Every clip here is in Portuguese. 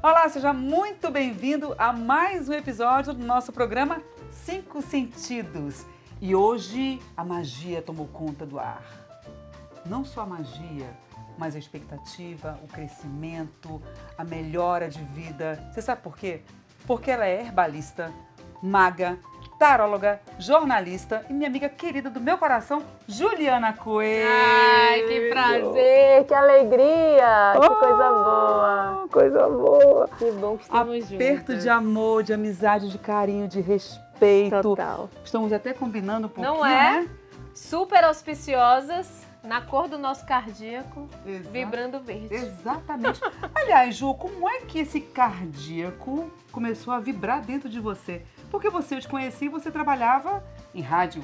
Olá, seja muito bem-vindo a mais um episódio do nosso programa Cinco Sentidos. E hoje a magia tomou conta do ar. Não só a magia, mas a expectativa, o crescimento, a melhora de vida. Você sabe por quê? Porque ela é herbalista, maga, taróloga, jornalista e minha amiga querida do meu coração, Juliana Coelho. Ai, que prazer, que alegria, que coisa boa. Coisa boa. Que bom que estamos juntos. Aperto de amor, de amizade, de carinho, de respeito. Total. Estamos até combinando um pouquinho, Não é? né? Super auspiciosas, na cor do nosso cardíaco, vibrando verde. Exatamente. Aliás, Ju, como é que esse cardíaco começou a vibrar dentro de você? Porque eu te conheci e você trabalhava em rádio,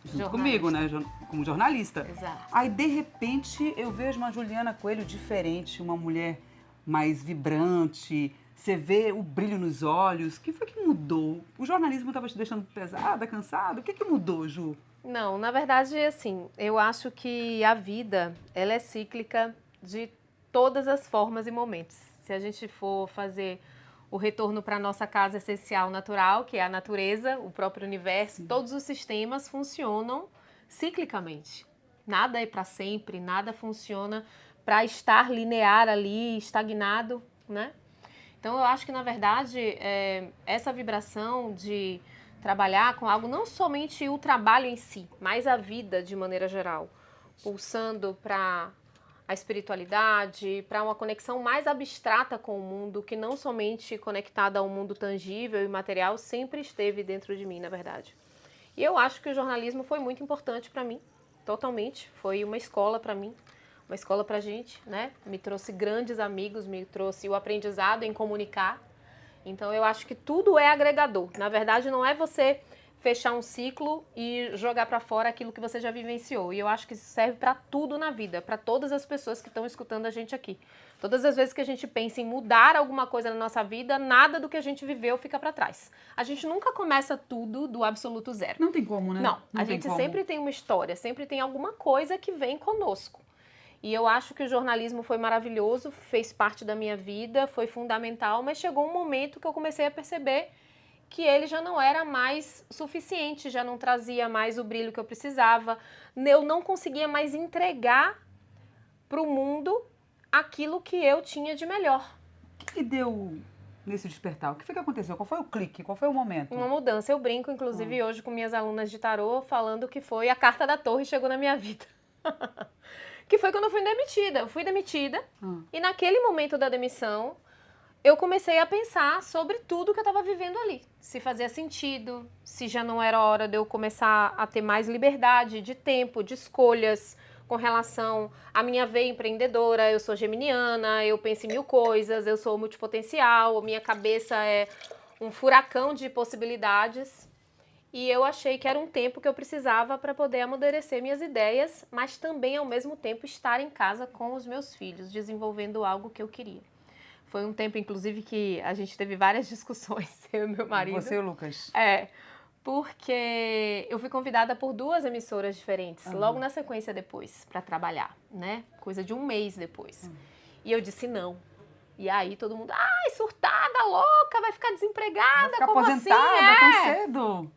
junto comigo, né? Como jornalista. Exato. Aí, de repente, eu vejo uma Juliana Coelho diferente, uma mulher mais vibrante. Você vê o brilho nos olhos. O que foi que mudou? O jornalismo estava te deixando pesada, cansada? O que mudou, Ju? Não, na verdade, assim, eu acho que a vida, ela é cíclica de todas as formas e momentos. Se a gente for fazer o retorno para a nossa casa essencial natural, que é a natureza, o próprio universo, todos os sistemas funcionam ciclicamente. Nada é para sempre, nada funciona para estar linear ali, estagnado, né? Então, eu acho que, na verdade, essa vibração de trabalhar com algo, não somente o trabalho em si, mas a vida de maneira geral, pulsando para a espiritualidade, para uma conexão mais abstrata com o mundo, que não somente conectada ao mundo tangível e material, sempre esteve dentro de mim, na verdade. E eu acho que o jornalismo foi muito importante para mim, totalmente. Foi uma escola para mim, uma escola pra gente, né? Me trouxe grandes amigos, me trouxe o aprendizado em comunicar. Então, eu acho que tudo é agregador. Na verdade, não é você fechar um ciclo e jogar para fora aquilo que você já vivenciou. E eu acho que isso serve para tudo na vida, para todas as pessoas que estão escutando a gente aqui. Todas as vezes que a gente pensa em mudar alguma coisa na nossa vida, nada do que a gente viveu fica para trás. A gente nunca começa tudo do absoluto zero. Não tem como, né? Não, a gente sempre tem uma história, sempre tem alguma coisa que vem conosco. E eu acho que o jornalismo foi maravilhoso, fez parte da minha vida, foi fundamental, mas chegou um momento que eu comecei a perceber que ele já não era mais suficiente, já não trazia mais o brilho que eu precisava. Eu não conseguia mais entregar para o mundo aquilo que eu tinha de melhor. O que deu nesse despertar? O que foi que aconteceu? Qual foi o clique? Qual foi o momento? Uma mudança. Eu brinco, inclusive, hoje com minhas alunas de tarô, falando que foi a carta da torre chegou na minha vida. Que foi quando eu fui demitida. Eu fui demitida e naquele momento da demissão, eu comecei a pensar sobre tudo que eu estava vivendo ali. Se fazia sentido, se já não era hora de eu começar a ter mais liberdade de tempo, de escolhas com relação à minha veia empreendedora. Eu sou geminiana, eu penso em mil coisas, eu sou multipotencial, minha cabeça é um furacão de possibilidades. E eu achei que era um tempo que eu precisava para poder amadurecer minhas ideias, mas também, ao mesmo tempo, estar em casa com os meus filhos, desenvolvendo algo que eu queria. Foi um tempo, inclusive, que a gente teve várias discussões, eu e meu marido. Você e o Lucas? Porque eu fui convidada por 2 emissoras diferentes, logo na sequência depois, para trabalhar, né? Coisa de um mês depois. E eu disse não. E aí todo mundo, ai, surtada, louca, vai ficar desempregada, vai ficar como aposentada assim? Tão cedo?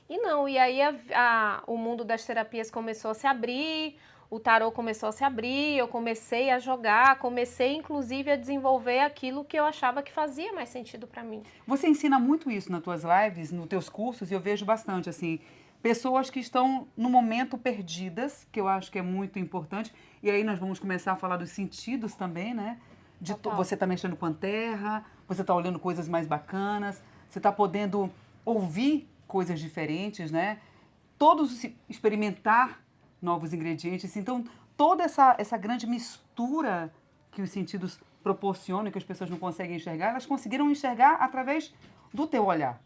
E não, e aí o mundo das terapias começou a se abrir, o tarô começou a se abrir, eu comecei a jogar, comecei inclusive a desenvolver aquilo que eu achava que fazia mais sentido para mim. Você ensina muito isso nas tuas lives, nos teus cursos, e eu vejo bastante, assim, pessoas que estão no momento perdidas, que eu acho que é muito importante, e aí nós vamos começar a falar dos sentidos também, né? Você está mexendo com a terra, você está olhando coisas mais bacanas, você está podendo ouvir coisas diferentes, né? Todos experimentar novos ingredientes. Então, toda essa grande mistura que os sentidos proporcionam, que as pessoas não conseguem enxergar, elas conseguiram enxergar através do teu olhar.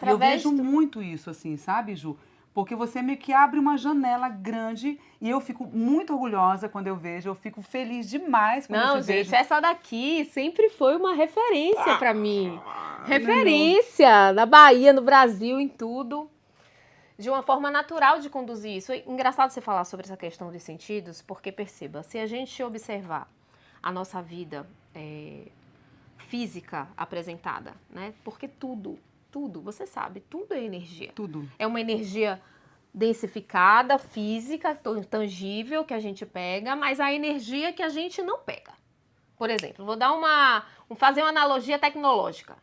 Eu vejo muito isso, assim, sabe, Ju? Porque você meio que abre uma janela grande e eu fico muito orgulhosa quando eu vejo, eu fico feliz demais quando eu te vejo. Não, gente, essa daqui sempre foi uma referência para mim. Referência na Bahia, no Brasil, em tudo. De uma forma natural de conduzir isso. É engraçado você falar sobre essa questão dos sentidos, porque perceba, se a gente observar a nossa vida física apresentada, né? Porque tudo, você sabe, tudo é energia. Tudo. É uma energia densificada, física, tangível, que a gente pega, mas a energia que a gente não pega. Por exemplo, vou fazer uma analogia tecnológica.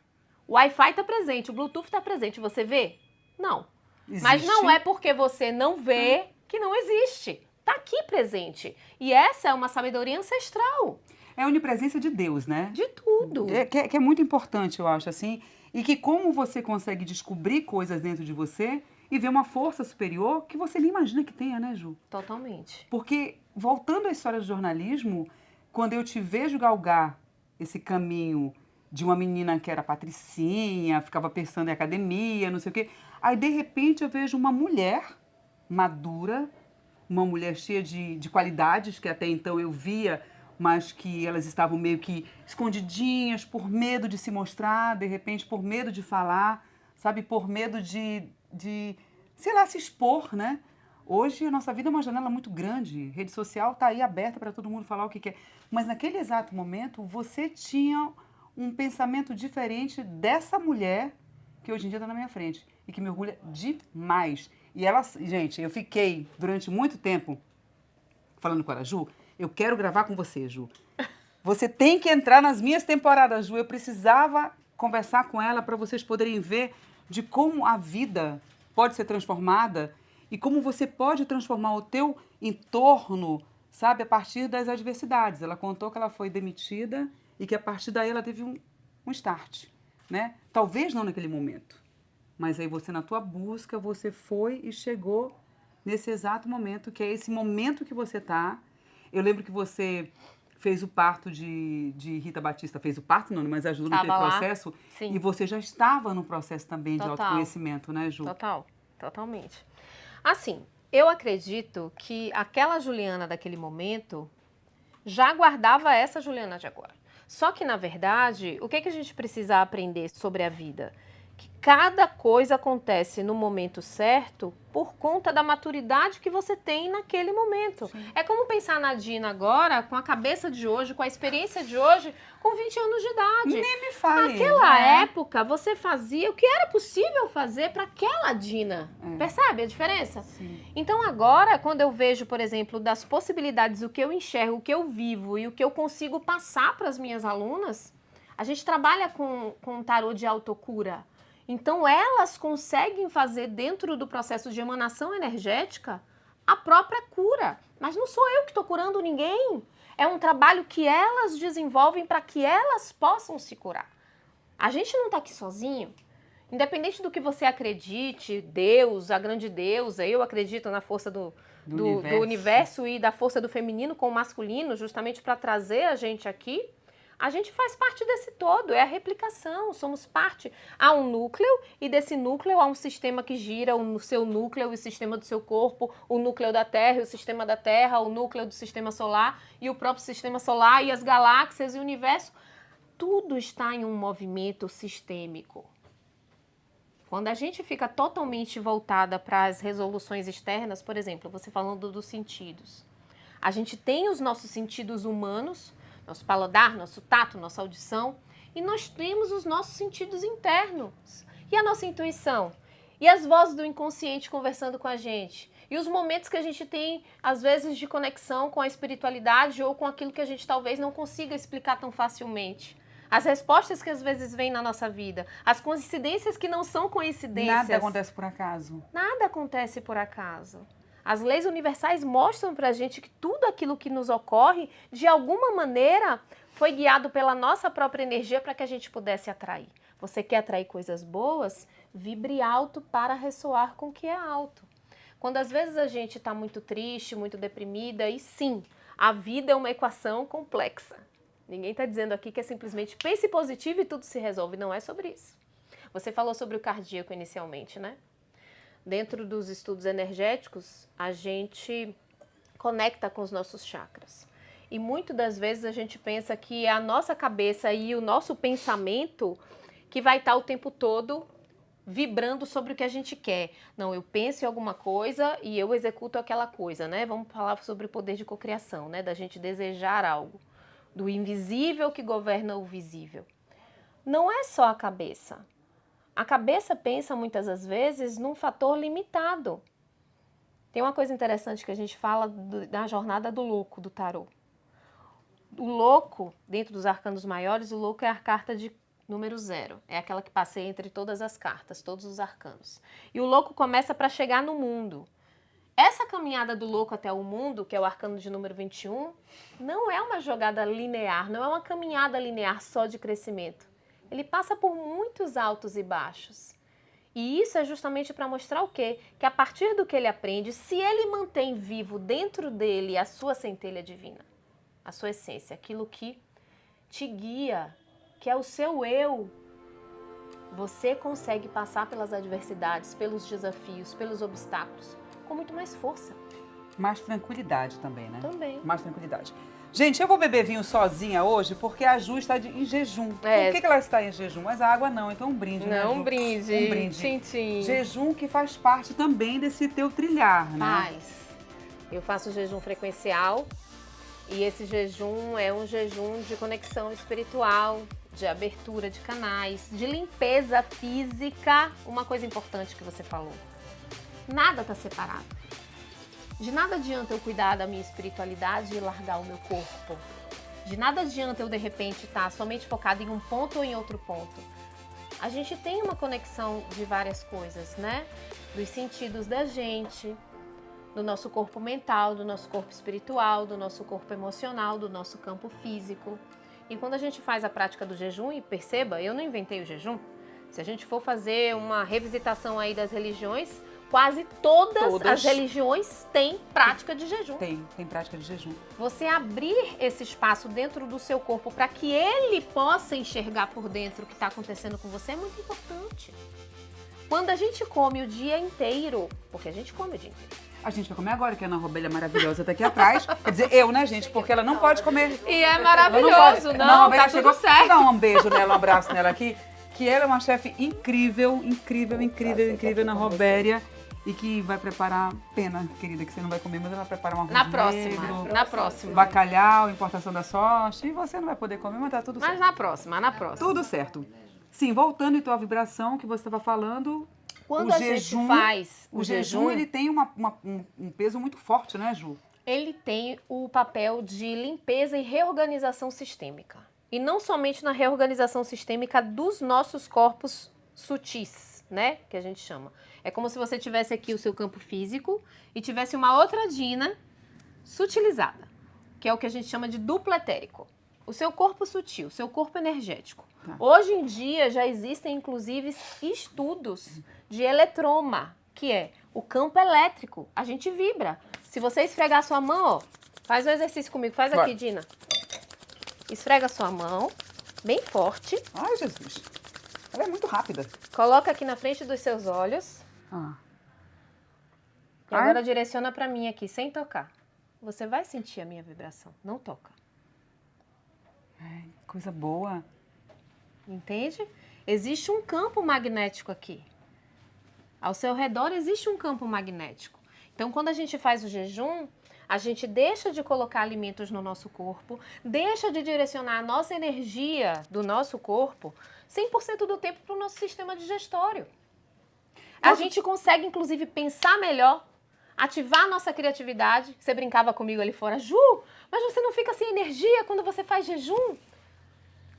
O Wi-Fi está presente, o Bluetooth está presente, você vê? Não. Existe. Mas não é porque você não vê que não existe. Está aqui presente. E essa é uma sabedoria ancestral. É a onipresença de Deus, né? De tudo. Que é muito importante, eu acho, assim. E que como você consegue descobrir coisas dentro de você e ver uma força superior que você nem imagina que tenha, né, Ju? Totalmente. Porque, voltando à história do jornalismo, quando eu te vejo galgar esse caminho de uma menina que era patricinha, ficava pensando em academia, não sei o quê, aí, de repente, eu vejo uma mulher madura, uma mulher cheia de qualidades que até então eu via, mas que elas estavam meio que escondidinhas por medo de se mostrar, de repente por medo de falar, sabe, por medo de sei lá, se expor, né? Hoje a nossa vida é uma janela muito grande, rede social está aí aberta para todo mundo falar o que quer, mas naquele exato momento você tinha um pensamento diferente dessa mulher que hoje em dia está na minha frente e que me orgulha demais. E ela, gente, eu fiquei durante muito tempo falando com a Ju, eu quero gravar com você, Ju. Você tem que entrar nas minhas temporadas, Ju. Eu precisava conversar com ela para vocês poderem ver de como a vida pode ser transformada e como você pode transformar o teu entorno, sabe, a partir das adversidades. Ela contou que ela foi demitida e que a partir daí ela teve um start, né? Talvez não naquele momento, mas aí você, na tua busca, você foi e chegou nesse exato momento, que é esse momento que você está. Eu lembro que você fez o parto de Rita Batista, fez o parto não, mas ajudou naquele processo. Sim. E você já estava no processo também de autoconhecimento, né, Ju? Totalmente. Assim, eu acredito que aquela Juliana daquele momento já guardava essa Juliana de agora. Só que, na verdade, o que a gente precisa aprender sobre a vida? Que cada coisa acontece no momento certo por conta da maturidade que você tem naquele momento. Sim. É como pensar na Dina agora, com a cabeça de hoje, com a experiência de hoje, com 20 anos de idade. Nem me fale. Naquela época, você fazia o que era possível fazer para aquela Dina. Percebe a diferença? Sim. Então agora, quando eu vejo, por exemplo, das possibilidades, o que eu enxergo, o que eu vivo e o que eu consigo passar para as minhas alunas, a gente trabalha com tarô de autocura. Então, elas conseguem fazer, dentro do processo de emanação energética, a própria cura. Mas não sou eu que estou curando ninguém. É um trabalho que elas desenvolvem para que elas possam se curar. A gente não está aqui sozinho. Independente do que você acredite, Deus, a grande deusa, eu acredito na força do universo e da força do feminino com o masculino, justamente para trazer a gente aqui. A gente faz parte desse todo, é a replicação, somos parte. Há um núcleo e desse núcleo há um sistema que gira, o seu núcleo e o sistema do seu corpo, o núcleo da Terra e o sistema da Terra, o núcleo do sistema solar e o próprio sistema solar e as galáxias e o universo. Tudo está em um movimento sistêmico. Quando a gente fica totalmente voltada para as resoluções externas, por exemplo, você falando dos sentidos. A gente tem os nossos sentidos humanos, nosso paladar, nosso tato, nossa audição, e nós temos os nossos sentidos internos. E a nossa intuição? E as vozes do inconsciente conversando com a gente? E os momentos que a gente tem, às vezes, de conexão com a espiritualidade ou com aquilo que a gente talvez não consiga explicar tão facilmente? As respostas que às vezes vêm na nossa vida, as coincidências que não são coincidências. Nada acontece por acaso. Nada acontece por acaso. As leis universais mostram pra gente que tudo aquilo que nos ocorre, de alguma maneira, foi guiado pela nossa própria energia para que a gente pudesse atrair. Você quer atrair coisas boas? Vibre alto para ressoar com o que é alto. Quando às vezes a gente está muito triste, muito deprimida, e sim, a vida é uma equação complexa. Ninguém está dizendo aqui que é simplesmente pense positivo e tudo se resolve. Não é sobre isso. Você falou sobre o cardíaco inicialmente, né? Dentro dos estudos energéticos, a gente conecta com os nossos chakras. E muitas das vezes a gente pensa que é a nossa cabeça e o nosso pensamento que vai estar o tempo todo vibrando sobre o que a gente quer. Não, eu penso em alguma coisa e eu executo aquela coisa, né? Vamos falar sobre o poder de cocriação, né? Da gente desejar algo. Do invisível que governa o visível. não é só a cabeça. A cabeça pensa muitas das vezes num fator limitado. Tem uma coisa interessante que a gente fala da jornada do louco, do tarô. O louco, dentro dos arcanos maiores, o louco é a carta de número 0. É aquela que passeia entre todas as cartas, todos os arcanos. E o louco começa para chegar no mundo. Essa caminhada do louco até o mundo, que é o arcano de número 21, não é uma jogada linear, não é uma caminhada linear só de crescimento. Ele passa por muitos altos e baixos. E isso é justamente para mostrar o quê? Que a partir do que ele aprende, se ele mantém vivo dentro dele a sua centelha divina, a sua essência, aquilo que te guia, que é o seu eu, você consegue passar pelas adversidades, pelos desafios, pelos obstáculos, com muito mais força. Mais tranquilidade também, né? Também. Mais tranquilidade. Gente, eu vou beber vinho sozinha hoje porque a Ju está em jejum. É. Por que ela está em jejum? Mas a água não, então um brinde, né, Não, Ju? um brinde. Um brinde. Tchim, tchim. Jejum que faz parte também desse teu trilhar, né? Faz. Eu faço jejum frequencial e esse jejum é um jejum de conexão espiritual, de abertura de canais, de limpeza física. Uma coisa importante que você falou. Nada está separado. De nada adianta eu cuidar da minha espiritualidade e largar o meu corpo. De nada adianta eu, de repente, estar somente focada em um ponto ou em outro ponto. A gente tem uma conexão de várias coisas, né? Dos sentidos da gente, do nosso corpo mental, do nosso corpo espiritual, do nosso corpo emocional, do nosso campo físico. E quando a gente faz a prática do jejum, e perceba, eu não inventei o jejum. Se a gente for fazer uma revisitação aí das religiões, quase todas as religiões têm prática de jejum. Tem prática de jejum. Você abrir esse espaço dentro do seu corpo para que ele possa enxergar por dentro o que está acontecendo com você é muito importante. Quando a gente come o dia inteiro, porque a gente come o dia inteiro. A gente vai comer agora, que a Ana Robelha maravilhosa tá aqui atrás. Quer dizer, eu, né, gente? Porque ela não pode comer. E é maravilhoso, não, tá tudo certo. Vou dar um beijo nela, um abraço nela aqui. Que ela é uma chefe incrível, Ana Robélia. E que vai preparar, pena, querida, que você não vai comer, mas ela vai preparar uma arroz Na próxima. Bacalhau, importação da soja. E você não vai poder comer, mas tá tudo certo. Mas na próxima. Tudo certo. Sim, voltando então à vibração que você estava falando. Quando a gente faz o jejum, ele tem um peso muito forte, né, Ju? Ele tem o papel de limpeza e reorganização sistêmica. E não somente na reorganização sistêmica dos nossos corpos sutis, né, que a gente chama. É como se você tivesse aqui o seu campo físico e tivesse uma outra dina sutilizada, que é o que a gente chama de duplo etérico. O seu corpo sutil, o seu corpo energético. Tá. Hoje em dia já existem, inclusive, estudos de eletroma, que é o campo elétrico. A gente vibra. Se você esfregar sua mão, ó, faz um exercício comigo. Faz aqui, Dina. Esfrega sua mão, bem forte. Ai, Jesus. Ela é muito rápida. Coloca aqui na frente dos seus olhos. E agora Ai. direciona para mim aqui, sem tocar. Você vai sentir a minha vibração. Não toca. Ai, coisa boa. Entende? Existe um campo magnético aqui. Ao seu redor existe um campo magnético. Então, quando a gente faz o jejum, a gente deixa de colocar alimentos no nosso corpo, deixa de direcionar a nossa energia do nosso corpo 100% do tempo para o nosso sistema digestório. A gente consegue, inclusive, pensar melhor, ativar a nossa criatividade. Você brincava comigo ali fora, Ju, mas você não fica sem energia quando você faz jejum?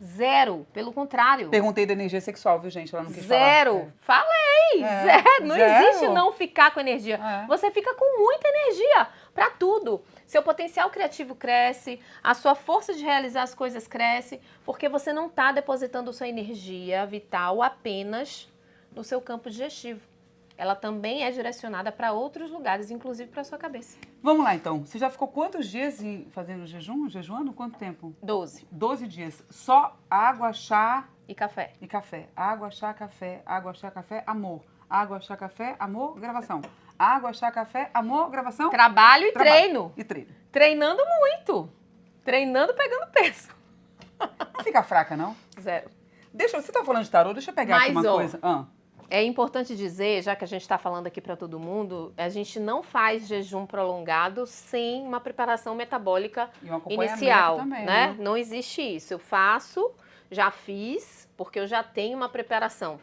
Zero, pelo contrário. Perguntei da energia sexual, viu, gente? Ela não quis Zero. falar. Falei, zero. Não existe Zero. não ficar com energia. Você fica com muita energia para tudo. Seu potencial criativo cresce, a sua força de realizar as coisas cresce, porque você não está depositando sua energia vital apenas no seu campo digestivo. Ela também é direcionada para outros lugares, inclusive para a sua cabeça. Vamos lá, então. Você já ficou quantos dias fazendo jejum? Jejuando? Quanto tempo? 12. 12 dias. Só água, chá E café. e café. Água, chá, café. Água, chá, café, amor. Água, chá, café, amor, gravação. Água, chá, café, amor, gravação. Trabalho e treino. E treino. Treinando muito. Treinando pegando peso. Não fica fraca, não? Zero. Você tá falando de tarô, deixa eu pegar aqui uma coisa. É importante dizer, já que a gente está falando aqui para todo mundo, a gente não faz jejum prolongado sem uma preparação metabólica E um acompanhamento inicial, também, né? né? Não existe isso. Eu faço Já fiz, porque eu já tenho uma preparação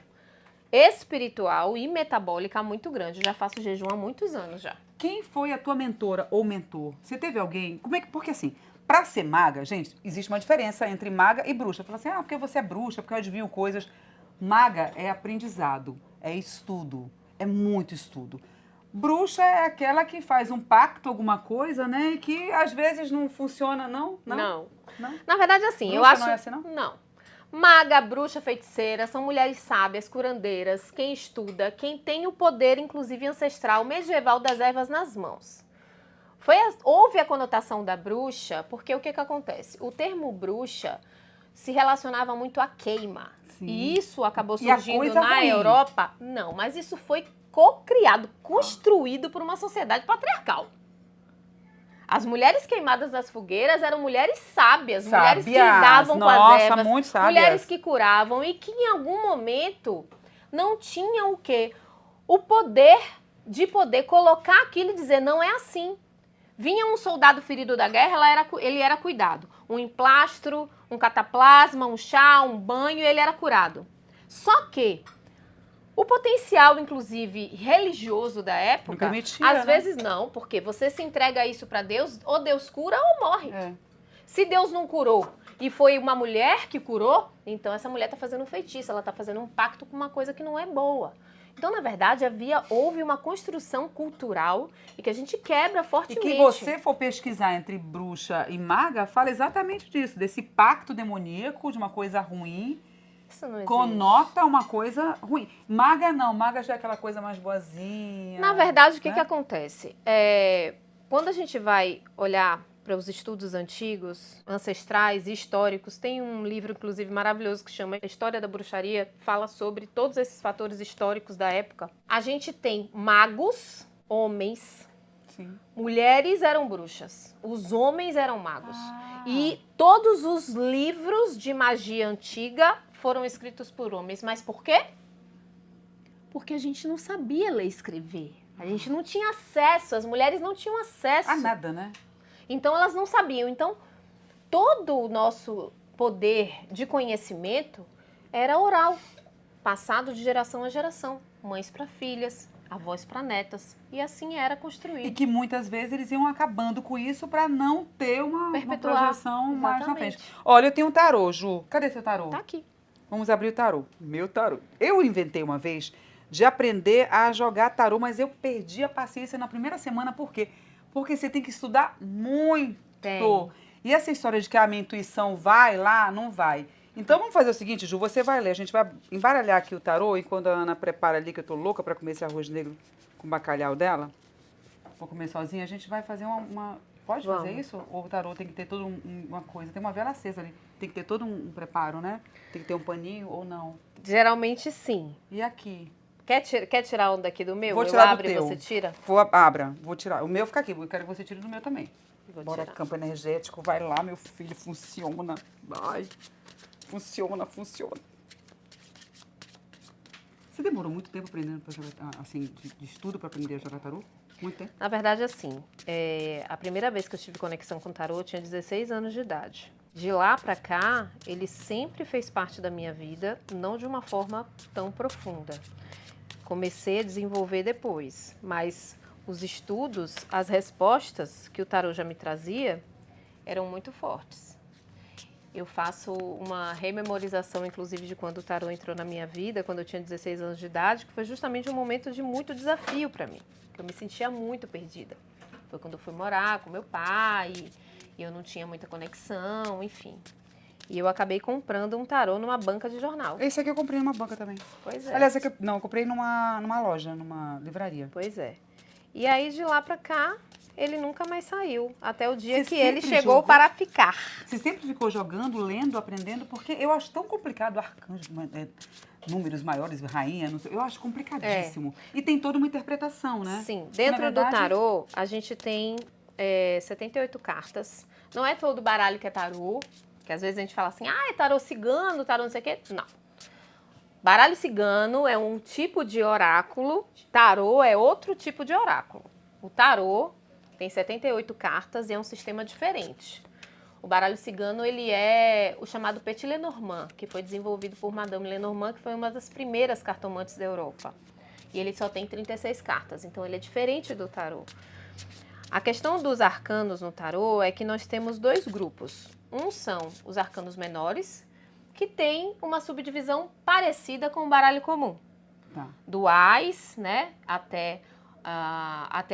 espiritual e metabólica muito grande. Eu já faço jejum há muitos anos já. Quem foi a tua mentora ou mentor? Você teve alguém? Como é que, porque assim, pra ser maga, gente, existe uma diferença entre maga e bruxa. Fala assim, porque você é bruxa, porque eu adivinho coisas. Maga é aprendizado, é estudo, é muito estudo. Bruxa é aquela que faz um pacto, alguma coisa, né? E que às vezes não funciona, não? Não. Não? Na verdade, assim, Bruxa eu acho... não é assim, não? Não. Maga, bruxa, feiticeira, são mulheres sábias, curandeiras, quem estuda, quem tem o poder, inclusive ancestral, medieval das ervas nas mãos. Houve a conotação da bruxa, porque o que acontece? O termo bruxa se relacionava muito à queima. Sim. E isso acabou E a surgindo coisa na ruim. Europa. Não, mas isso foi co-criado, construído por uma sociedade patriarcal. As mulheres queimadas nas fogueiras eram mulheres sábias, mulheres que lidavam com as ervas, muito sábias. mulheres que curavam e que em algum momento não tinham o quê? O poder de poder colocar aquilo e dizer, não é assim. Vinha um soldado ferido da guerra, ele era cuidado. Um emplastro, um cataplasma, um chá, um banho, ele era curado. Só que o potencial, inclusive, religioso da época, permitia, às né? vezes não, porque você se entrega isso para Deus, ou Deus cura ou morre. É. Se Deus não curou e foi uma mulher que curou, então essa mulher está fazendo um feitiço, ela está fazendo um pacto com uma coisa que não é boa. Então, na verdade, houve uma construção cultural e que a gente quebra E fortemente. que você for pesquisar entre bruxa e maga, fala exatamente disso, desse pacto demoníaco, de uma coisa ruim, Isso não existe. conota uma coisa ruim. Maga não, maga já é aquela coisa mais boazinha. Na verdade, o que, né? que acontece? Quando a gente vai olhar para os estudos antigos, ancestrais e históricos, tem um livro, inclusive, maravilhoso que chama História da Bruxaria, fala sobre todos esses fatores históricos da época. A gente tem magos, homens, Sim. mulheres eram bruxas, os homens eram magos. Ah. E todos os livros de magia antiga foram escritos por homens. Mas por quê? Porque a gente não sabia ler e escrever. A gente não tinha acesso, as mulheres não tinham acesso. A nada, né? Então, elas não sabiam. Então, todo o nosso poder de conhecimento era oral, passado de geração a geração. Mães para filhas, avós para netas. E assim era construído. E que muitas vezes eles iam acabando com isso para não ter uma Perpetuar. projeção mais na Exatamente. frente. Olha, eu tenho um tarô, Ju. Cadê seu tarô? Tá aqui. Vamos abrir o tarô. Meu tarô. Eu inventei uma vez de aprender a jogar tarô, mas eu perdi a paciência na primeira semana. Por quê? Porque você tem que estudar muito. Tem. E essa história de que a minha intuição vai lá, não vai. Então vamos fazer o seguinte, Ju, você vai ler, a gente vai embaralhar aqui o tarô, enquanto a Ana prepara ali, que eu tô louca para comer esse arroz negro com bacalhau dela. Vou comer sozinha, a gente vai fazer uma... Pode Vamos. fazer isso? Ou o tarô tem que ter toda uma coisa? Tem uma vela acesa ali, tem que ter todo um preparo, né? Tem que ter um paninho ou não? Geralmente, sim. E aqui? Quer tirar um daqui do meu? Vou Eu tirar do abro e teu. você tira? Vou tirar. O meu fica aqui, eu quero que você tire do meu também. Vou Bora, tirar. campo energético, vai lá, meu filho, funciona. Vai. Funciona. Você demorou muito tempo aprendendo pra jogar, assim, de estudo para aprender a jogar tarô? Muito tempo? Na verdade, assim, a primeira vez que eu tive conexão com o tarô, eu tinha 16 anos de idade. De lá pra cá, ele sempre fez parte da minha vida, não de uma forma tão profunda. Comecei a desenvolver depois, mas os estudos, as respostas que o tarô já me trazia, eram muito fortes. Eu faço uma rememorização, inclusive, de quando o tarô entrou na minha vida, quando eu tinha 16 anos de idade, que foi justamente um momento de muito desafio para mim. Eu me sentia muito perdida. Foi quando eu fui morar com meu pai, e eu não tinha muita conexão, enfim. E eu acabei comprando um tarô numa banca de jornal. Esse aqui eu comprei numa banca também. Pois é. Aliás, eu comprei numa loja, numa livraria. Pois é. E aí, de lá pra cá, ele nunca mais saiu. Até o dia Você que ele sempre chegou jogou? para ficar. Você sempre ficou jogando, lendo, aprendendo? Porque eu acho tão complicado arcanjo, números maiores, rainha, não sei, eu acho complicadíssimo. E tem toda uma interpretação, né? Sim. Na Dentro verdade, do tarô, a gente tem 78 cartas. Não é todo baralho que é tarô. Que às vezes a gente fala assim, é tarô cigano, tarô não sei o quê. Não. Baralho cigano é um tipo de oráculo, tarô é outro tipo de oráculo. O tarô tem 78 cartas e é um sistema diferente. O baralho cigano, ele é o chamado Petit Lenormand, que foi desenvolvido por Madame Lenormand, que foi uma das primeiras cartomantes da Europa. E ele só tem 36 cartas, então ele é diferente do tarô. A questão dos arcanos no tarô é que nós temos dois grupos. Um são os arcanos menores, que tem uma subdivisão parecida com o baralho comum. Tá. Do Ás, né, até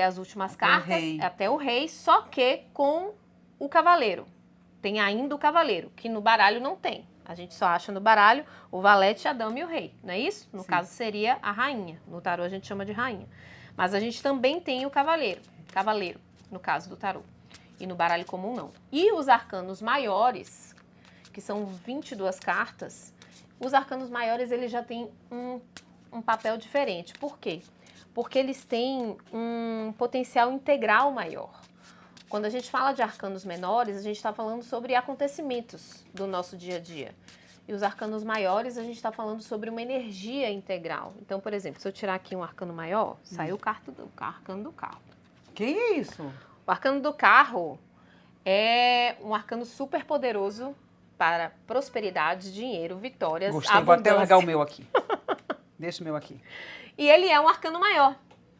as últimas cartas, até o rei, só que com o cavaleiro. Tem ainda o cavaleiro, que no baralho não tem. A gente só acha no baralho o valete, a dama e o rei, não é isso? No caso seria a rainha. No tarô a gente chama de rainha. Mas a gente também tem o cavaleiro, no caso do tarô. E no baralho comum não. E os arcanos maiores, que são 22 cartas, os arcanos maiores eles já têm um papel diferente. Por quê? Porque eles têm um potencial integral maior. Quando a gente fala de arcanos menores, a gente está falando sobre acontecimentos do nosso dia a dia. E os arcanos maiores, a gente está falando sobre uma energia integral. Então, por exemplo, se eu tirar aqui um arcano maior, saiu o arcano do carro. Que isso? O arcano do carro é um arcano super poderoso para prosperidade, dinheiro, vitórias, Gostei, abundância. vou até largar o meu aqui. Deixa o meu aqui. E ele é um arcano maior.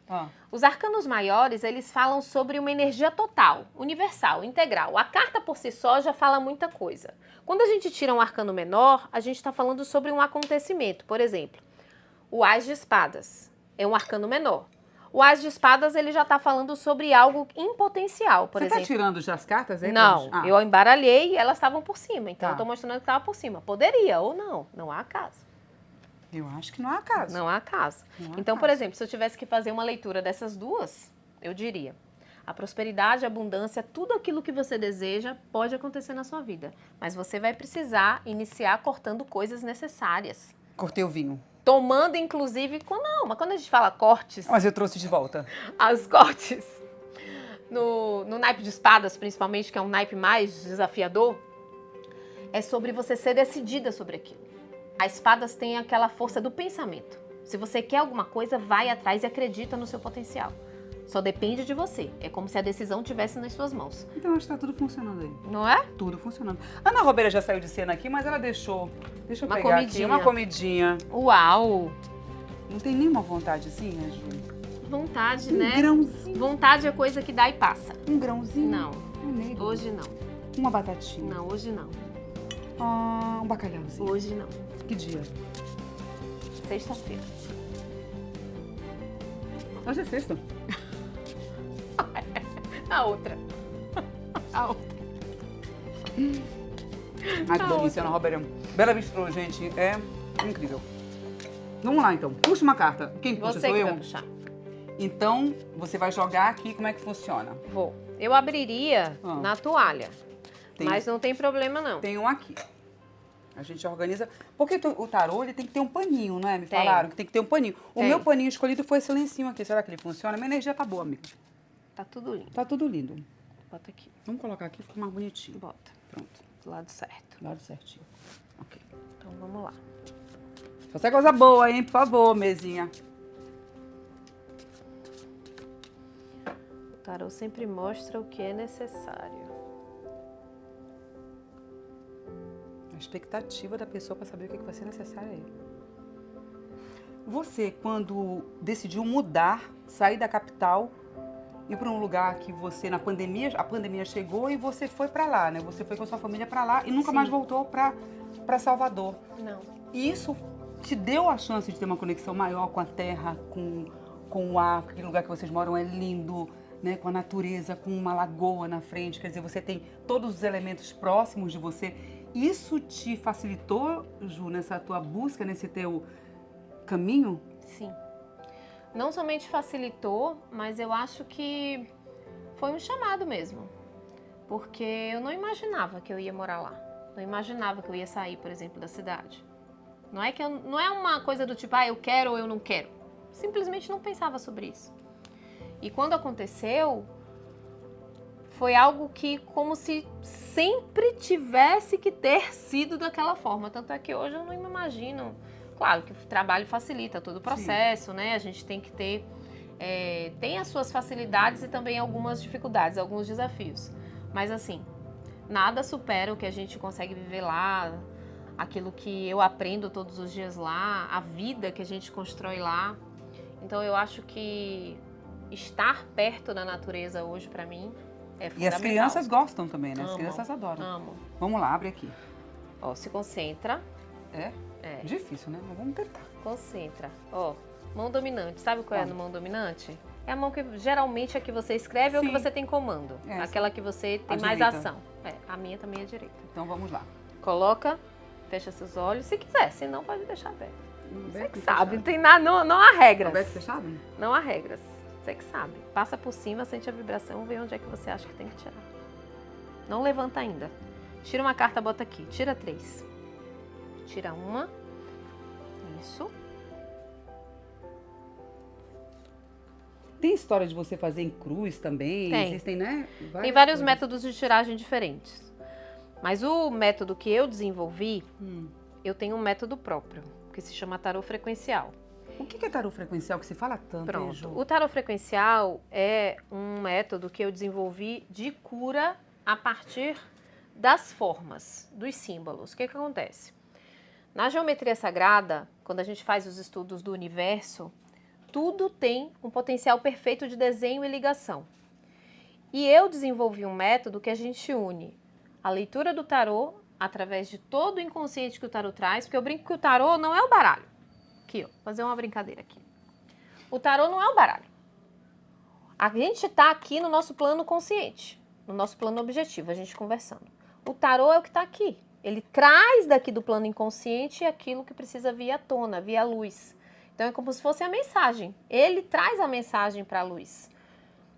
Ah. Os arcanos maiores, eles falam sobre uma energia total, universal, integral. A carta por si só já fala muita coisa. Quando a gente tira um arcano menor, a gente está falando sobre um acontecimento. Por exemplo, o Ás de Espadas é um arcano menor. O Ás de Espadas, ele já está falando sobre algo em potencial, por exemplo. Você está tirando já as cartas? Aí, Não, eu embaralhei e elas estavam por cima. Então, Tá. eu estou mostrando que estava por cima. Poderia ou não, não há caso. Eu acho que não há caso. Não há caso. Não há Então, caso. por exemplo, se eu tivesse que fazer uma leitura dessas duas, eu diria: a prosperidade, a abundância, tudo aquilo que você deseja pode acontecer na sua vida. Mas você vai precisar iniciar cortando coisas necessárias. Cortei o vinho. Tomando, inclusive, mas quando a gente fala cortes, Mas eu trouxe de volta. as cortes, no naipe de espadas, principalmente, que é um naipe mais desafiador, é sobre você ser decidida sobre aquilo. As espadas têm aquela força do pensamento. Se você quer alguma coisa, vai atrás e acredita no seu potencial. Só depende de você. É como se a decisão estivesse nas suas mãos. Então acho que tá tudo funcionando aí. Não é? Tudo funcionando. A Ana Robeira já saiu de cena aqui, mas ela deixou. Deixa eu Uma pegar aqui. comidinha. Uma comidinha. Uau! Não tem nenhuma vontadezinha, Ju? Vontade, Um né? grãozinho. Vontade é coisa que dá e passa. Um grãozinho. Não, Um negro. hoje não. Uma batatinha. Não, hoje não. Um bacalhauzinho. Hoje não. Que dia? Sexta-feira. Hoje é sexta. A outra. A outra. Ai, que delícia, Ana Robeira. Bela Bistrô, gente. É incrível. Vamos lá, então. Puxa uma carta. Quem puxa? Você Sou que eu? vai puxar. Então, você vai jogar aqui. Como é que funciona? Vou. Eu abriria na toalha, Tem- mas não tem problema não. Tem um aqui. A gente organiza. Porque o tarô, ele tem que ter um paninho, não é? Me Tem. falaram que tem que ter um paninho. O Tem. meu paninho escolhido foi esse lencinho aqui. Será que ele funciona? Minha energia tá boa, amiga. Tá tudo lindo. Tá tudo lindo. Bota aqui. Vamos colocar aqui, fica mais bonitinho. Bota. Pronto. Do lado certo. Lado certinho. Ok. Então vamos lá. Só sai coisa boa, hein? Por favor, mesinha. O tarô sempre mostra o que é necessário. A expectativa da pessoa para saber o que vai ser necessário aí. Você, quando decidiu mudar, sair da capital, ir para um lugar que você, a pandemia chegou e você foi para lá, né? Você foi com a sua família para lá e nunca Sim. mais voltou para Salvador. Não. E isso te deu a chance de ter uma conexão maior com a terra, com o ar, aquele lugar que vocês moram é lindo, né? Com a natureza, com uma lagoa na frente, quer dizer, você tem todos os elementos próximos de você. Isso te facilitou, Ju, nessa tua busca, nesse teu caminho? Sim. Não somente facilitou, mas eu acho que foi um chamado mesmo. Porque eu não imaginava que eu ia morar lá. Não imaginava que eu ia sair, por exemplo, da cidade. Não é uma coisa do tipo, eu quero ou eu não quero. Simplesmente não pensava sobre isso. E quando aconteceu, foi algo que como se sempre tivesse que ter sido daquela forma. Tanto é que hoje eu não me imagino. Claro que o trabalho facilita todo o processo, né? A gente tem que ter... tem as suas facilidades e também algumas dificuldades, alguns desafios. Mas assim, nada supera o que a gente consegue viver lá, aquilo que eu aprendo todos os dias lá, a vida que a gente constrói lá. Então eu acho que estar perto da natureza hoje para mim é fundamental. E as crianças gostam também, né? As Amam, crianças adoram. Amam. Vamos lá, abre aqui. Ó, se concentra. É? É. Difícil, né? Mas vamos tentar. Concentra. Ó, mão dominante. Sabe qual é a mão dominante? É a mão que geralmente é que você escreve ou que você tem comando. É, aquela que você tem mais direita. ação. É, a minha também é direita. Então vamos lá. Coloca, fecha seus olhos, se quiser, se não pode deixar aberto. Você Aberto que e sabe, fechado. não tem nada, não há regras. Aberto e fechado? Não há regras. Você que sabe. Passa por cima, sente a vibração, vê onde é que você acha que tem que tirar. Não levanta ainda. Tira uma carta, bota aqui. Tira 3. Tira uma. Isso. Tem história de você fazer em cruz também? Tem. Existem, né? Tem vários coisas. métodos de tiragem diferentes. Mas o método que eu desenvolvi, eu tenho um método próprio, que se chama tarô frequencial. O que é tarô frequencial que se fala tanto? Pronto. Ju? O tarô frequencial é um método que eu desenvolvi de cura a partir das formas, dos símbolos. O que acontece? Na geometria sagrada, quando a gente faz os estudos do universo, tudo tem um potencial perfeito de desenho e ligação. E eu desenvolvi um método que a gente une a leitura do tarô através de todo o inconsciente que o tarô traz, porque eu brinco que o tarô não é o baralho. Aqui, ó, vou fazer uma brincadeira aqui. O tarô não é o baralho. A gente está aqui no nosso plano consciente, no nosso plano objetivo, a gente conversando. O tarô é o que está aqui. Ele traz daqui do plano inconsciente aquilo que precisa vir à tona, vir à luz. Então é como se fosse a mensagem. Ele traz a mensagem para a luz.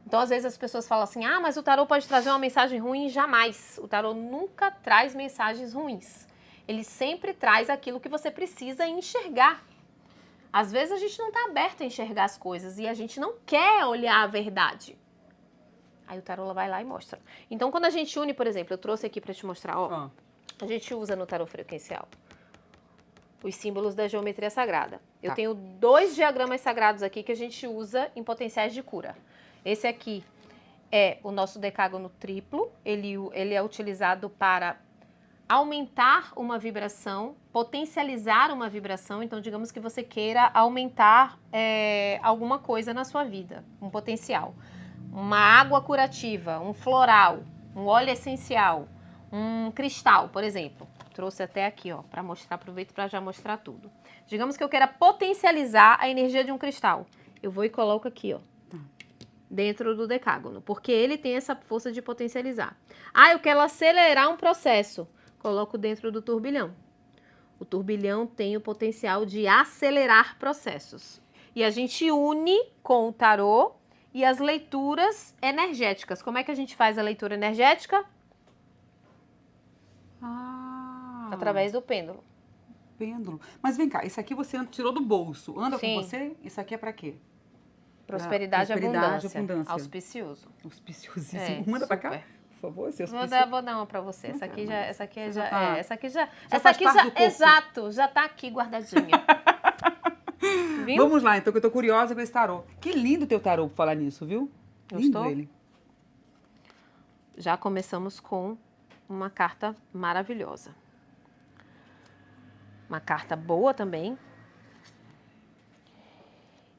Então às vezes as pessoas falam assim, mas o tarô pode trazer uma mensagem ruim? Jamais. O tarô nunca traz mensagens ruins. Ele sempre traz aquilo que você precisa enxergar. Às vezes a gente não está aberto a enxergar as coisas e a gente não quer olhar a verdade. Aí o tarô vai lá e mostra. Então quando a gente une, por exemplo, eu trouxe aqui para te mostrar, ó. A gente usa no tarô frequencial os símbolos da geometria sagrada. Eu tenho 2 diagramas sagrados aqui que a gente usa em potenciais de cura. Esse aqui é o nosso decágono triplo. Ele é utilizado para aumentar uma vibração, potencializar uma vibração. Então, digamos que você queira aumentar alguma coisa na sua vida, um potencial. Uma água curativa, um floral, um óleo essencial, um cristal, por exemplo. Trouxe até aqui, ó, para mostrar, aproveito para já mostrar tudo. Digamos que eu queira potencializar a energia de um cristal. Eu vou e coloco aqui, ó, dentro do decágono, porque ele tem essa força de potencializar. Eu quero acelerar um processo. Coloco dentro do turbilhão. O turbilhão tem o potencial de acelerar processos. E a gente une com o tarô e as leituras energéticas. Como é que a gente faz a leitura energética? Através do pêndulo. Pêndulo. Mas vem cá, isso aqui você tirou do bolso. Anda Sim. com você? Isso aqui é pra quê? Prosperidade e abundância. Auspicioso. Auspiciosíssimo. Manda pra cá, super. por favor. Esse Vou dar uma pra você. Essa aqui já tá aqui guardadinha. Viu? Vamos lá, então, que eu tô curiosa com esse tarô. Que lindo teu tarô, por falar nisso, viu? Gostou? Lindo ele. Já começamos com uma carta maravilhosa. Uma carta boa também.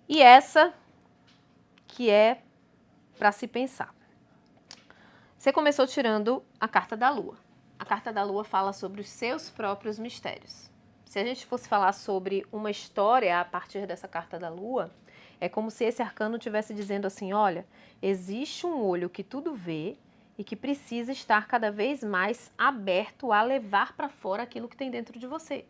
E essa que é para se pensar. Você começou tirando a carta da Lua. A carta da Lua fala sobre os seus próprios mistérios. Se a gente fosse falar sobre uma história a partir dessa carta da Lua, é como se esse arcano estivesse dizendo assim, olha, existe um olho que tudo vê e que precisa estar cada vez mais aberto a levar para fora aquilo que tem dentro de você.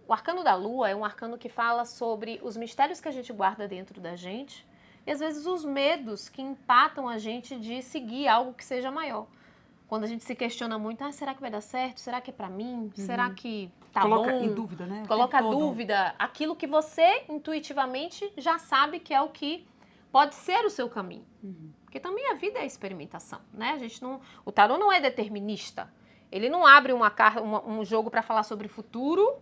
O arcano da Lua é um arcano que fala sobre os mistérios que a gente guarda dentro da gente e às vezes os medos que empatam a gente de seguir algo que seja maior. Quando a gente se questiona muito, será que vai dar certo? Será que é pra mim? Será que tá Coloca bom? em dúvida, né? Coloca a dúvida, aquilo que você intuitivamente já sabe que é o que pode ser o seu caminho. Porque também a vida é experimentação, né? A gente não, o tarô não é determinista. Ele não abre um jogo para falar sobre o futuro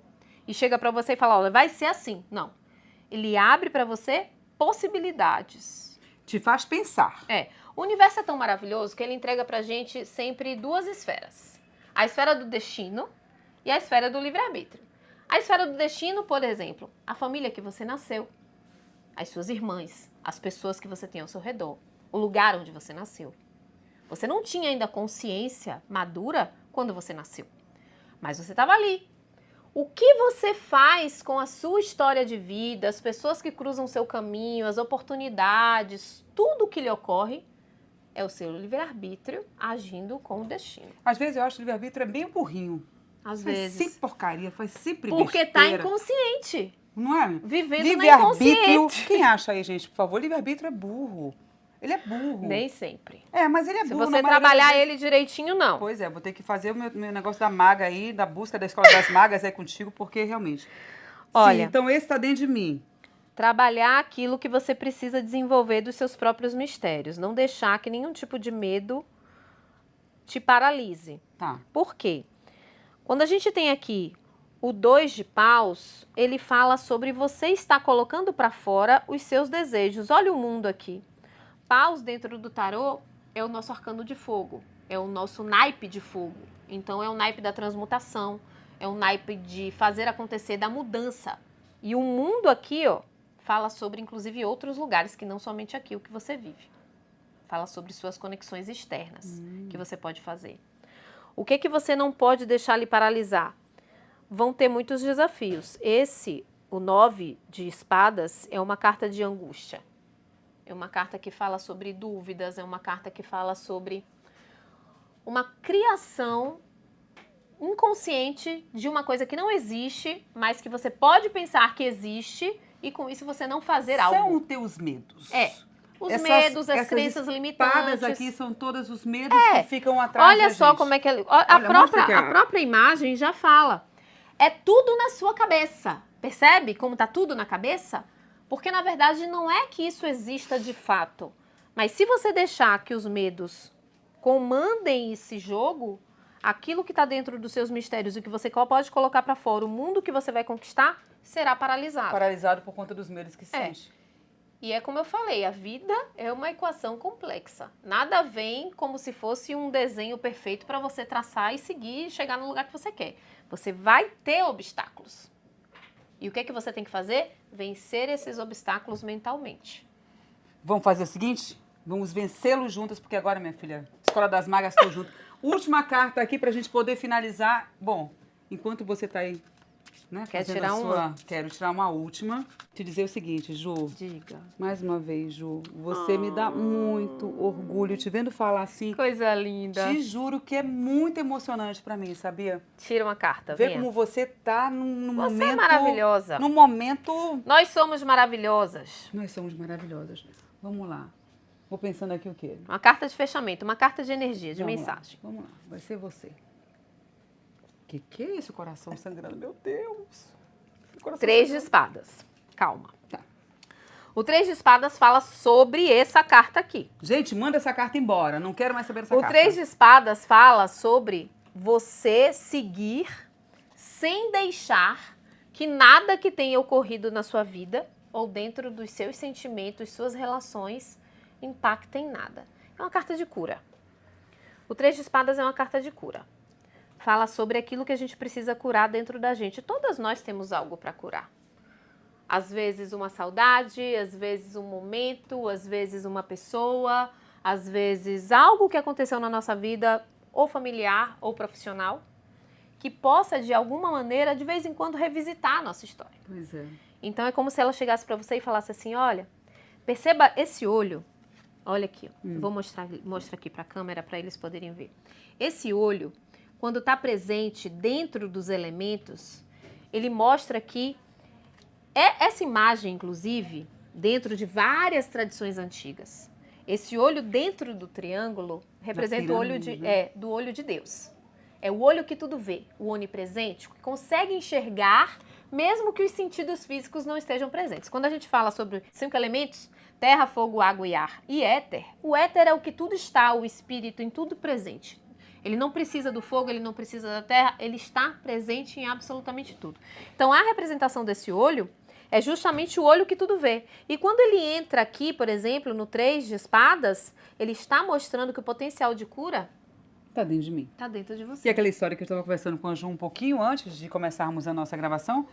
e chega para você e fala, olha, vai ser assim. Não. Ele abre para você possibilidades. Te faz pensar. O universo é tão maravilhoso que ele entrega pra gente sempre duas esferas. A esfera do destino e a esfera do livre-arbítrio. A esfera do destino, por exemplo, a família que você nasceu, as suas irmãs, as pessoas que você tem ao seu redor, o lugar onde você nasceu. Você não tinha ainda consciência madura quando você nasceu, mas você estava ali. O que você faz com a sua história de vida, as pessoas que cruzam seu caminho, as oportunidades, tudo o que lhe ocorre, é o seu livre-arbítrio agindo com o destino. Às vezes eu acho que o livre-arbítrio é bem burrinho. Às Faz vezes. sempre porcaria, faz sempre Porque besteira. tá inconsciente. Não é? Vivendo no Livre-arbítrio. inconsciente. Quem acha aí, gente, por favor? Livre-arbítrio é burro. Ele é burro. Nem sempre. É, mas ele é Se burro. você na maioria das trabalhar vezes. ele direitinho, não. Pois é, vou ter que fazer o meu negócio da maga aí, da busca da escola das magas aí contigo, porque realmente. Olha. Sim, então esse tá dentro de mim. Trabalhar aquilo que você precisa desenvolver dos seus próprios mistérios. Não deixar que nenhum tipo de medo te paralise. Tá. Por quê? Quando a gente tem aqui o 2 de paus, ele fala sobre você estar colocando para fora os seus desejos. Olha o mundo aqui. Paus dentro do tarô é o nosso arcano de fogo, é o nosso naipe de fogo. Então é o naipe da transmutação, é o naipe de fazer acontecer, da mudança. E o mundo aqui, ó, fala sobre inclusive outros lugares que não somente aqui o que você vive. Fala sobre suas conexões externas que você pode fazer. O que você não pode deixar lhe paralisar? Vão ter muitos desafios. Esse, o 9 de espadas, é uma carta de angústia. É uma carta que fala sobre dúvidas, é uma carta que fala sobre uma criação inconsciente de uma coisa que não existe, mas que você pode pensar que existe e com isso você não fazer algo. São os teus medos. É. Os medos, as crenças limitantes. As espadas aqui são todos os medos que ficam atrás Olha da só gente. como é que... Olha, A própria imagem já fala. É tudo na sua cabeça. Percebe como tá tudo na cabeça? Porque, na verdade, não é que isso exista de fato. Mas se você deixar que os medos comandem esse jogo, aquilo que está dentro dos seus mistérios e que você pode colocar para fora, o mundo que você vai conquistar, será paralisado. Paralisado por conta dos medos que É. sente. E é como eu falei, a vida é uma equação complexa. Nada vem como se fosse um desenho perfeito para você traçar e seguir e chegar no lugar que você quer. Você vai ter obstáculos. E o que é que você tem que fazer? Vencer esses obstáculos mentalmente. Vamos fazer o seguinte? Vamos vencê-los juntas, porque agora, minha filha, Escola das Magas, estou junto. Última carta aqui para a gente poder finalizar. Bom, enquanto você está aí, né? Quer fazendo tirar a uma? Quero tirar uma última. Te dizer o seguinte, Ju. Diga. Mais uma vez, Ju, você me dá muito orgulho te vendo falar assim. Coisa linda. Te juro que é muito emocionante para mim, sabia? Tira uma carta, Ver venha. como você tá num Você momento... é maravilhosa. Num momento... Nós somos maravilhosas. Nós somos maravilhosas. Vamos lá. Vou pensando aqui o quê? Uma carta de fechamento, uma carta de energia, de Vamos mensagem. Lá, vamos lá, vai ser você. Que é esse coração sangrando? Meu Deus! Coração 3 de sangrando. espadas. Calma. Tá. O 3 de espadas fala sobre essa carta aqui. Gente, manda essa carta embora. Não quero mais saber dessa O carta. 3 de espadas fala sobre você seguir sem deixar que nada que tenha ocorrido na sua vida ou dentro dos seus sentimentos, suas relações, impactem nada. É uma carta de cura. O 3 de espadas é uma carta de cura. Fala sobre aquilo que a gente precisa curar dentro da gente. Todas nós temos algo para curar. Às vezes uma saudade, às vezes um momento, às vezes uma pessoa, às vezes algo que aconteceu na nossa vida, ou familiar ou profissional, que possa, de alguma maneira, de vez em quando, revisitar a nossa história. Pois é. Então é como se ela chegasse para você e falasse assim, olha, perceba esse olho, olha aqui, ó, vou mostrar aqui para a câmera para eles poderem ver. Esse olho, quando está presente dentro dos elementos, ele mostra que essa imagem, inclusive, dentro de várias tradições antigas, esse olho dentro do triângulo representa o olho do olho de Deus. É o olho que tudo vê, o onipresente, que consegue enxergar mesmo que os sentidos físicos não estejam presentes. Quando a gente fala sobre 5 elementos, terra, fogo, água e ar, e éter, o éter é o que tudo está, o espírito em tudo presente. Ele não precisa do fogo, ele não precisa da terra, ele está presente em absolutamente tudo. Então, a representação desse olho É justamente o olho que tudo vê. E quando ele entra aqui, por exemplo, no 3 de espadas, ele está mostrando que o potencial de cura Tá dentro de mim. está dentro de E você. aquela história que eu estava conversando com a Ju um pouquinho antes de começarmos a nossa gravação,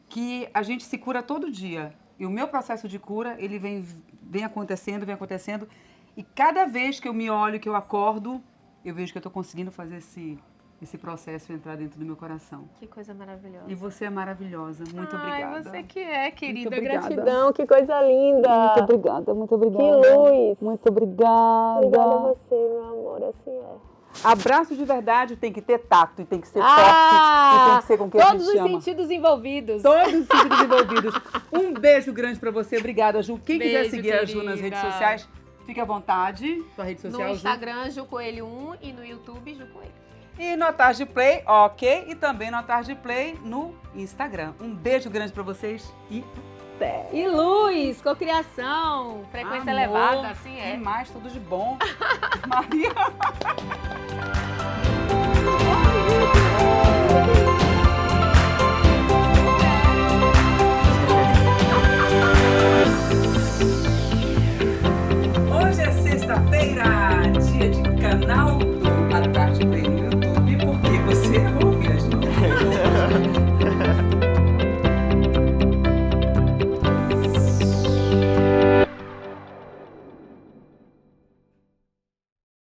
que a gente se cura todo dia. E o meu processo de cura, ele vem acontecendo, e cada vez que eu me olho, que eu acordo, eu vejo que eu estou conseguindo fazer esse processo entrar dentro do meu coração. Que coisa maravilhosa. E você é maravilhosa. Muito Ai, obrigada. você que é, querida. Muito obrigada. Gratidão, que coisa linda. Muito obrigada, muito obrigada. Que luz. Muito obrigada. Obrigada a você, meu amor, assim é. Abraço de verdade tem que ter tato, e tem que ser forte, e tem que ser com quem a todos gente os ama. sentidos envolvidos. Todos os sentidos envolvidos. Um beijo grande pra você. Obrigada, Ju. Quem quiser Beijo, seguir a Ju nas querida. redes sociais, fique à vontade. Sua rede social, No Ju. Instagram, Ju Coelho 1 e no YouTube, Ju Coelho. E no Tarde Play, ok. E também no Tarde Play no Instagram. Um beijo grande pra vocês e até. E luz, cocriação, frequência Amor, elevada, assim é. E mais, tudo de bom. Maria.